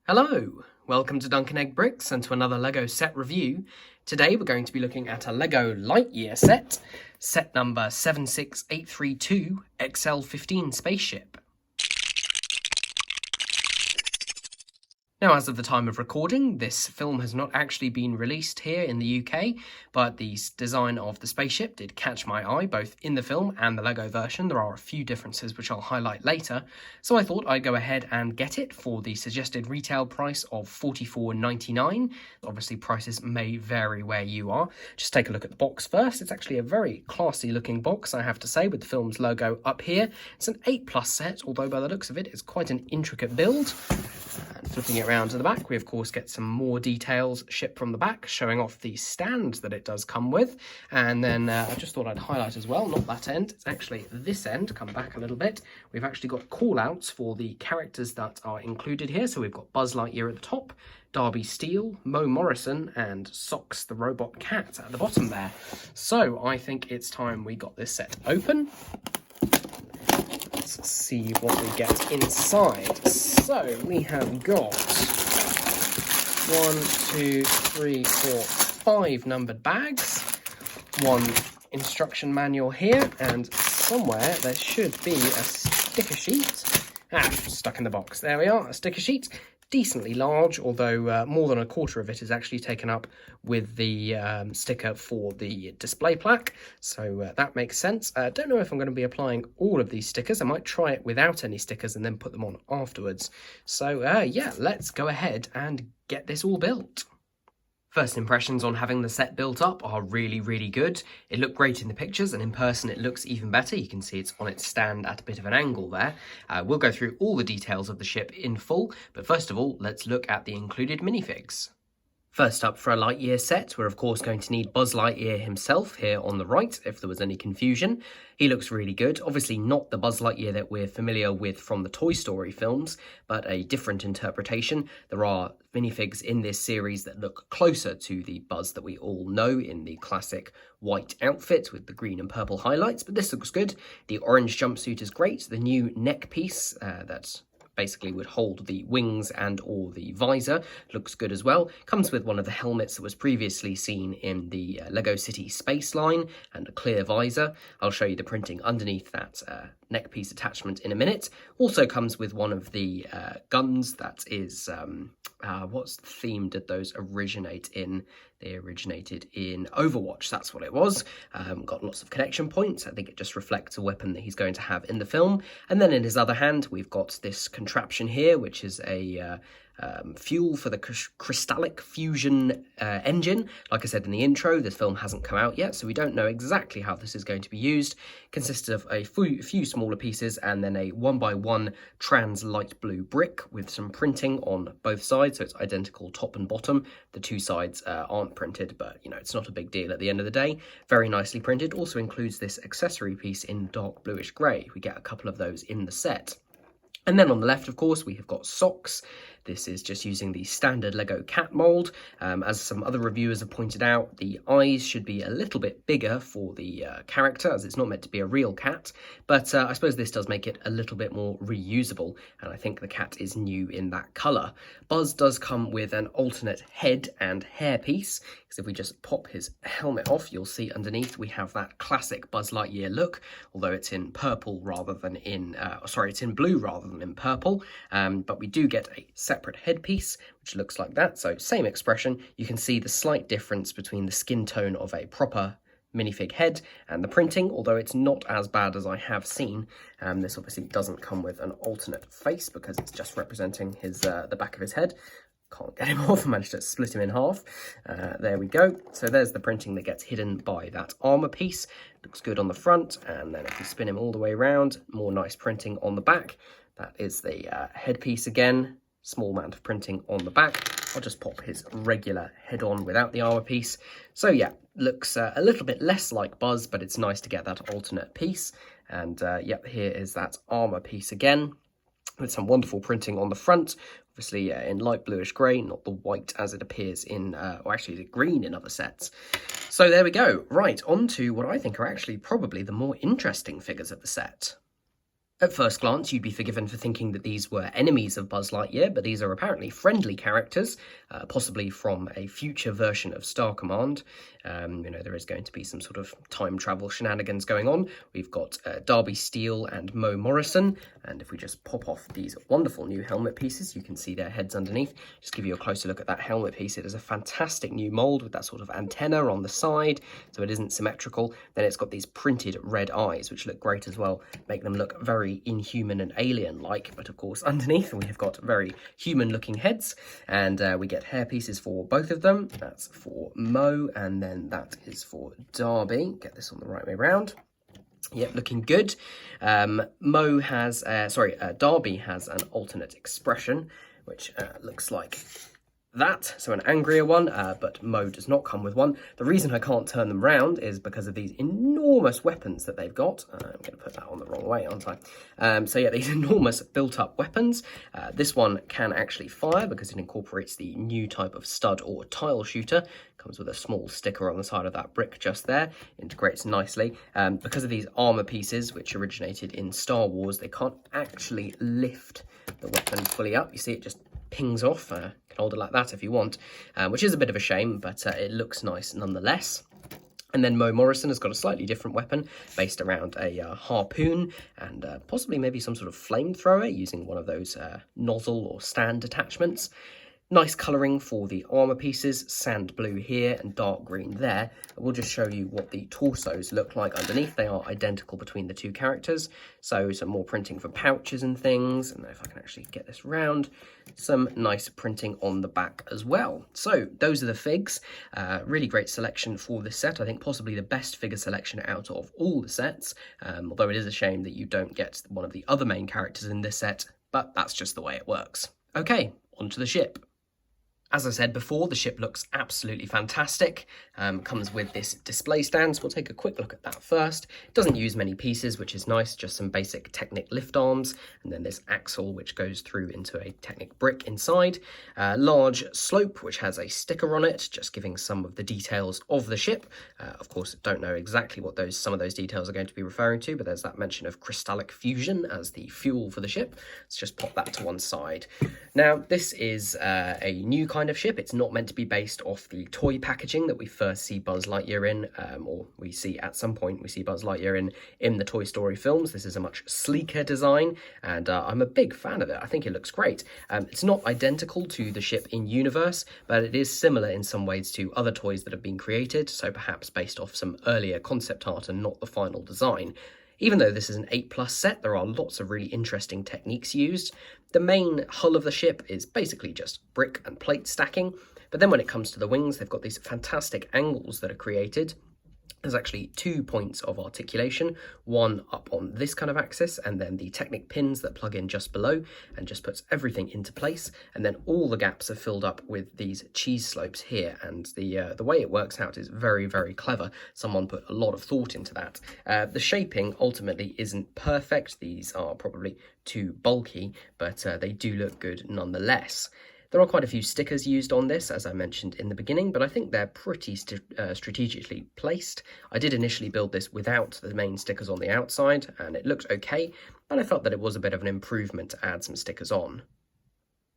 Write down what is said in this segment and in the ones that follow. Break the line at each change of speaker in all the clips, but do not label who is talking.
Hello, welcome to Duncan Egg Bricks and to another LEGO set review. Today we're going to be looking at a LEGO Lightyear set number 76832 XL-15 Spaceship. Now, as of the time of recording, this film has not actually been released here in the UK, but the design of the spaceship did catch my eye, both in the film and the LEGO version. There are a few differences which I'll highlight later, so I thought I'd go ahead and get it for the suggested retail price of $44.99. Obviously, prices may vary where you are. Just take a look at the box first. It's actually a very classy looking box, I have to say, with the film's logo up here. It's an 8+ set, although by the looks of it, it's quite an intricate build. And flipping it around to the back, we of course get some more details shipped from the back, showing off the stand that it does come with. And then I just thought I'd highlight as well, not that end, it's actually this end. Come back a little bit. We've actually got call-outs for the characters that are included here. So we've got Buzz Lightyear at the top, Darby Steele, Mo Morrison, and Socks the robot cat at the bottom there. So I think it's time we got this set open. Let's see what we get inside. So we have got 5 numbered bags, one instruction manual here, and somewhere there should be a sticker sheet. Stuck in the box. There we are, a sticker sheet. Decently large, although more than a quarter of it is actually taken up with the sticker for the display plaque, so that makes sense. Don't know if I'm going to be applying all of these stickers. I might try it without any stickers and then put them on afterwards. So yeah, let's go ahead and get this all built. First impressions on having the set built up are really good. It looked great in the pictures, and in person it looks even better. You can see it's on its stand at a bit of an angle there. We'll go through all the details of the ship in full, but first of all, let's look at the included minifigs. First up, for a Lightyear set, we're of course going to need Buzz Lightyear himself here on the right, if there was any confusion. He looks really good. Obviously not the Buzz Lightyear that we're familiar with from the Toy Story films, but a different interpretation. There are minifigs in this series that look closer to the Buzz that we all know in the classic white outfit with the green and purple highlights, but this looks good. The orange jumpsuit is great. The new neck piece that basically would hold the wings and or the visor looks good as well. Comes with one of the helmets that was previously seen in the Lego City Space line and a clear visor. I'll show you the printing underneath that neck piece attachment in a minute. Also comes with one of the guns that is what's the theme did those originate in? They originated in Overwatch, that's what it was. Got lots of connection points. I think it just reflects a weapon that he's going to have in the film. And then in his other hand, we've got this contraption here, which is a fuel for the crystallic fusion engine. Like I said in the intro, this film hasn't come out yet, so we don't know exactly how this is going to be used. Consists of a few smaller pieces and then a 1x1 trans light blue brick with some printing on both sides, so it's identical top and bottom. The two sides aren't printed, but you know, it's not a big deal at the end of the day. Very nicely printed. Also includes this accessory piece in dark bluish grey. We get a couple of those in the set. And then on the left, of course, we have got Socks. This is just using the standard Lego cat mould. As some other reviewers have pointed out, the eyes should be a little bit bigger for the character, as it's not meant to be a real cat. But I suppose this does make it a little bit more reusable, and I think the cat is new in that colour. Buzz does come with an alternate head and hair piece, because if we just pop his helmet off, you'll see underneath we have that classic Buzz Lightyear look, although it's in purple rather than in, it's in blue rather than in purple. But we do get a separate headpiece, which looks like that. So same expression. You can see the slight difference between the skin tone of a proper minifig head and the printing, although it's not as bad as I have seen. This obviously doesn't come with an alternate face because it's just representing his the back of his head. Can't get him off, I managed to split him in half. There we go. So there's the printing that gets hidden by that armour piece. Looks good on the front, and then if you spin him all the way around, more nice printing on the back. That is the headpiece again. Small amount of printing on the back. I'll just pop his regular head on without the armour piece. So yeah, looks a little bit less like Buzz, but it's nice to get that alternate piece. And yep, here is that armour piece again, with some wonderful printing on the front. Obviously in light bluish grey, not the white as it appears in, or actually the green in other sets. So there we go. Right, on to what I think are actually probably the more interesting figures of the set. At first glance, you'd be forgiven for thinking that these were enemies of Buzz Lightyear, but these are apparently friendly characters, possibly from a future version of Star Command. There is going to be some sort of time travel shenanigans going on. We've got Darby Steele and Mo Morrison, and if we just pop off these wonderful new helmet pieces, you can see their heads underneath. Just give you a closer look at that helmet piece. It is a fantastic new mould with that sort of antenna on the side, so it isn't symmetrical. Then it's got these printed red eyes, which look great as well, make them look very inhuman and alien-like, but of course underneath we have got very human-looking heads, and we get hair pieces for both of them. That's for Mo, and then that is for Darby. Get this on the right way round. Yep, looking good. Darby has an alternate expression, which looks like that, so an angrier one, but Mo does not come with one. The reason I can't turn them round is because of these enormous weapons that they've got. I'm going to put that on the wrong way, aren't I? So yeah, these enormous built-up weapons. This one can actually fire because it incorporates the new type of stud or tile shooter. Comes with a small sticker on the side of that brick just there. Integrates nicely. Because of these armor pieces, which originated in Star Wars, they can't actually lift the weapon fully up. You see it just pings off. Can hold it like that if you want, which is a bit of a shame, but it looks nice nonetheless. And then Mo Morrison has got a slightly different weapon based around a harpoon and possibly maybe some sort of flamethrower using one of those nozzle or stand attachments. Nice colouring for the armour pieces, sand blue here and dark green there. We'll just show you what the torsos look like underneath. They are identical between the two characters. So some more printing for pouches and things. And if I can actually get this round, some nice printing on the back as well. So those are the figs. Really great selection for this set. I think possibly the best figure selection out of all the sets. Although it is a shame that you don't get one of the other main characters in this set, but that's just the way it works. Okay, onto the ship. As I said before, the ship looks absolutely fantastic. Comes with this display stand, so we'll take a quick look at that first. It doesn't use many pieces, which is nice, just some basic Technic lift arms, and then this axle which goes through into a Technic brick inside. Large slope, which has a sticker on it, just giving some of the details of the ship. Of course, don't know exactly what some of those details are going to be referring to, but there's that mention of crystallic fusion as the fuel for the ship. Let's just pop that to one side. Now, this is a new kind of ship. It's not meant to be based off the toy packaging that we first see Buzz Lightyear in, or we see at some point we see Buzz Lightyear in the Toy Story films. This is a much sleeker design, and I'm a big fan of it. I think it looks great. It's not identical to the ship in universe, but it is similar in some ways to other toys that have been created, so perhaps based off some earlier concept art and not the final design. Even though this is an 8+ set, there are lots of really interesting techniques used. The main hull of the ship is basically just brick and plate stacking, but then when it comes to the wings, they've got these fantastic angles that are created. There's actually 2 points of articulation, one up on this kind of axis, and then the Technic pins that plug in just below, and just puts everything into place. And then all the gaps are filled up with these cheese slopes here, and the way it works out is very, very clever. Someone put a lot of thought into that. The shaping ultimately isn't perfect. These are probably too bulky, but they do look good nonetheless. There are quite a few stickers used on this, as I mentioned in the beginning, but I think they're pretty strategically placed. I did initially build this without the main stickers on the outside, and it looked okay, but I felt that it was a bit of an improvement to add some stickers on.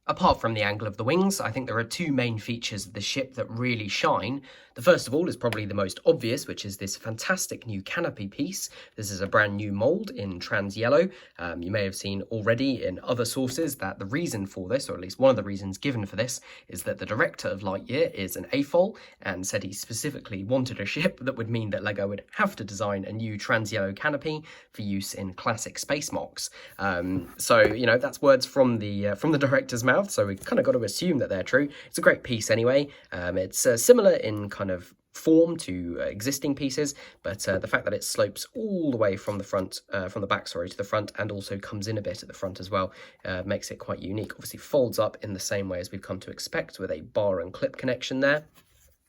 Apart from the angle of the wings, I think there are 2 main features of the ship that really shine. The first of all is probably the most obvious, which is this fantastic new canopy piece. This is a brand new mould in trans yellow. You may have seen already in other sources that the reason for this, or at least one of the reasons given for this, is that the director of Lightyear is an AFOL and said he specifically wanted a ship that would mean that LEGO would have to design a new trans yellow canopy for use in classic space mocks. So, you know, that's words from the director's mouth, so we've kind of got to assume that they're true. It's a great piece anyway. It's similar in kind of form to existing pieces, but the fact that it slopes all the way from the back to the front, and also comes in a bit at the front as well, makes it quite unique. Obviously folds up in the same way as we've come to expect, with a bar and clip connection there.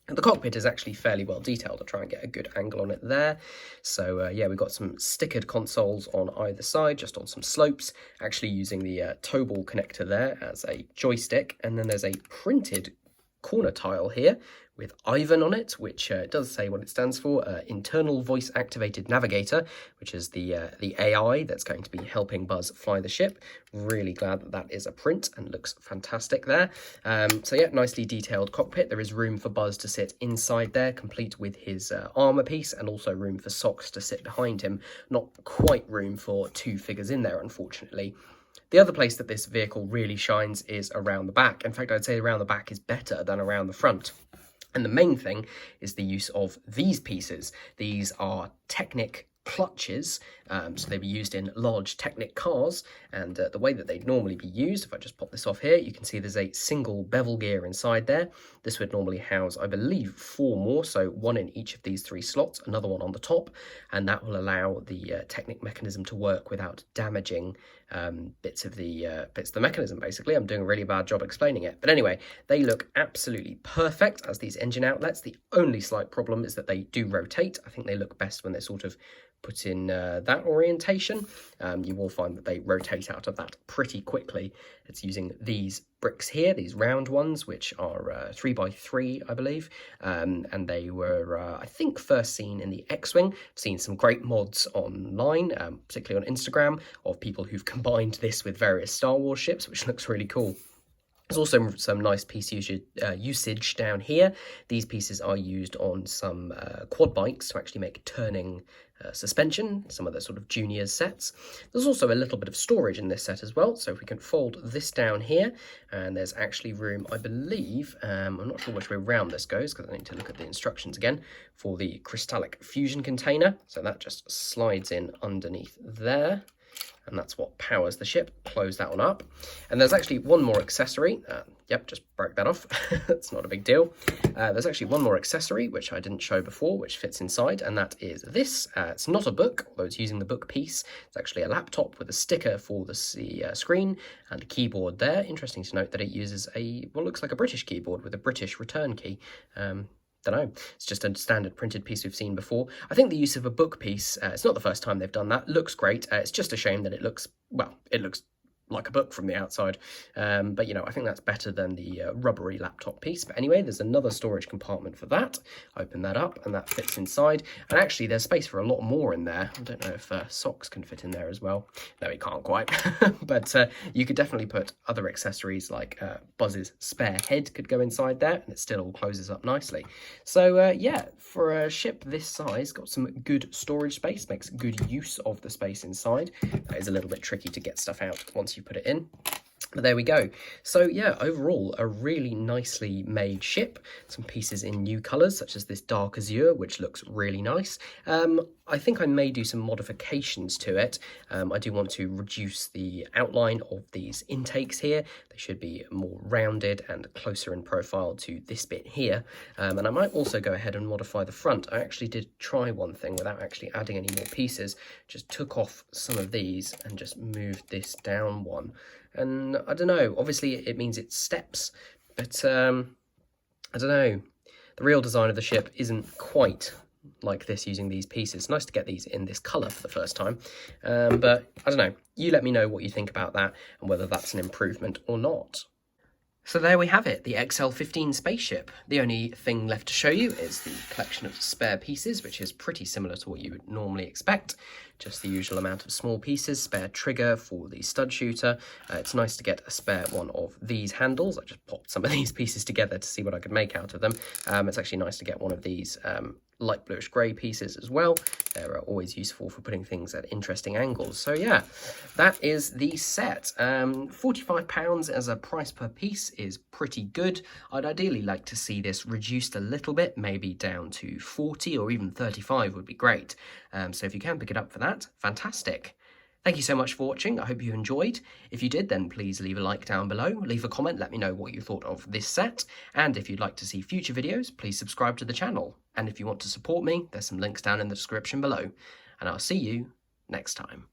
And the cockpit is actually fairly well detailed. I'll try and get a good angle on it there. So yeah, we've got some stickered consoles on either side, just on some slopes, actually using the toe ball connector there as a joystick. And then there's a printed corner tile here, with Ivan on it, which does say what it stands for, Internal Voice Activated Navigator, which is the AI that's going to be helping Buzz fly the ship. Really glad that that is a print and looks fantastic there. So yeah, nicely detailed cockpit. There is room for Buzz to sit inside there, complete with his armour piece, and also room for Socks to sit behind him. Not quite room for two figures in there, unfortunately. The other place that this vehicle really shines is around the back. In fact, I'd say around the back is better than around the front. And the main thing is the use of these pieces. These are Technic clutches, so they'd be used in large Technic cars, and the way that they'd normally be used, if I just pop this off here, you can see there's a single bevel gear inside there. This would normally house, I believe, 4 more, so 1 in each of these 3 slots, another one on the top, and that will allow the Technic mechanism to work without damaging bits of the mechanism. Basically, I'm doing a really bad job explaining it, but anyway, they look absolutely perfect as these engine outlets. The only slight problem is that they do rotate. I think they look best when they're sort of put in that orientation. You will find that they rotate out of that pretty quickly. It's using these bricks here, these round ones, which are 3x3, I believe, and they were, I think, first seen in the X-Wing. I've seen some great mods online, particularly on Instagram, of people who've combined this with various Star Wars ships, which looks really cool. There's also some nice piece usage down here. These pieces are used on some quad bikes to actually make turning suspension, some of the sort of junior sets. There's also a little bit of storage in this set as well, so if we can fold this down here, and there's actually room, I believe, I'm not sure which way around this goes because I need to look at the instructions again, for the crystallic fusion container. So that just slides in underneath there, and that's what powers the ship. Close that one up. And there's actually one more accessory. Yep, just broke that off. That's not a big deal. There's actually one more accessory, which I didn't show before, which fits inside, and that is this. It's not a book, although it's using the book piece. It's actually a laptop with a sticker for the screen and a keyboard there. Interesting to note that it uses what looks like a British keyboard with a British return key. Don't know, it's just a standard printed piece we've seen before. I think the use of a book piece, it's not the first time they've done that, looks great. It's just a shame that it looks like a book from the outside, but you know, I think that's better than the rubbery laptop piece. But anyway, there's another storage compartment for that. Open that up and that fits inside, and actually there's space for a lot more in there. I don't know if Socks can fit in there as well. No, he can't quite. But you could definitely put other accessories like Buzz's spare head could go inside there, and it still all closes up nicely. So yeah, for a ship this size, got some good storage space, makes good use of the space inside. That is a little bit tricky to get stuff out once you put it in. But there we go. So yeah, overall, a really nicely made ship. Some pieces in new colours, such as this dark azure, which looks really nice. I think I may do some modifications to it. I do want to reduce the outline of these intakes here. They should be more rounded and closer in profile to this bit here. And I might also go ahead and modify the front. I actually did try one thing without actually adding any more pieces. Just took off some of these and just moved this down one. And I don't know, obviously it means it steps, but I don't know. The real design of the ship isn't quite like this using these pieces. It's nice to get these in this colour for the first time, but I don't know. You let me know what you think about that and whether that's an improvement or not. So there we have it, the XL-15 Spaceship. The only thing left to show you is the collection of spare pieces, which is pretty similar to what you would normally expect. Just the usual amount of small pieces, spare trigger for the stud shooter. It's nice to get a spare one of these handles. I just popped some of these pieces together to see what I could make out of them. It's actually nice to get one of these light bluish grey pieces as well. They're always useful for putting things at interesting angles. So yeah, that is the set. £45 as a price per piece is pretty good. I'd ideally like to see this reduced a little bit, maybe down to 40 or even 35 would be great. So if you can pick it up for that, fantastic. Thank you so much for watching. I hope you enjoyed. If you did, then please leave a like down below. Leave a comment, let me know what you thought of this set. And if you'd like to see future videos, please subscribe to the channel. And if you want to support me, there's some links down in the description below. And I'll see you next time.